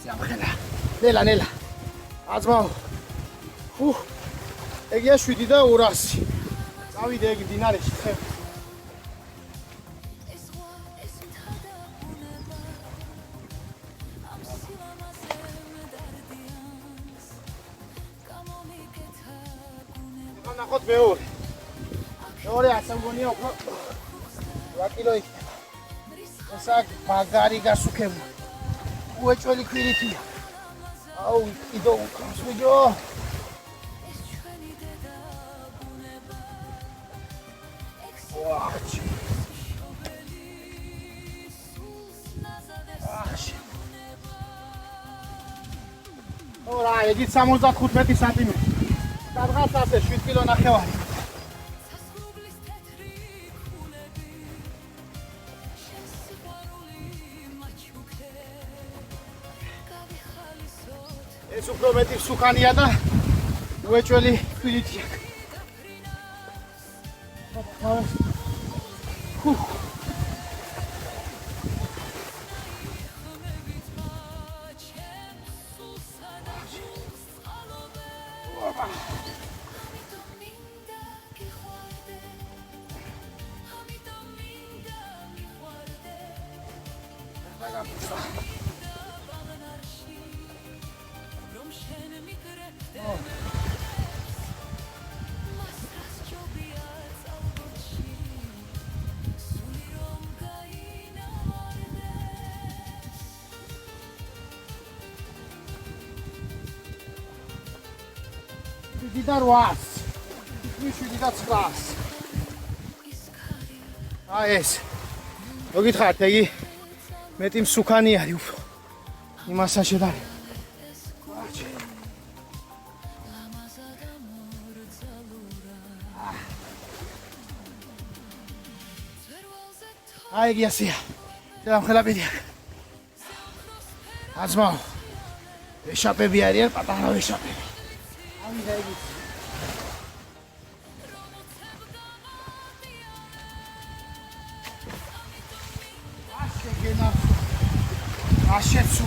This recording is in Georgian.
Siamkhela. Nela. Აზმაო. ეგია 7 და 200. წავიდე ეგ დინარეში ხე. ნახოთ მეორე. მეორე ასამგონია უფრო 8 კილო იქნება. ესა მაგარი გასუქებული. უეჭველი ქვირითია. აუ, კიდო უკრავს ვიჯო. ვაჩი. ორა, იგი 75 სანტიმეტრი. სადღაც ასე 7 კილო ნახევარი. ეს უფრო მეტი სუქანია და უეჭველი ქვირითია. Didar was. Didar class. ეს. მოგითხართ, იგი მეტი მსუქანი არის უფრო. იმასთან შედარებით. იგი ასია. დამხელა პედია. აზმაო. ეშაპები არიან, პატარა ეშაპები. ამიდა იგი. აშეგენა. აშეცუ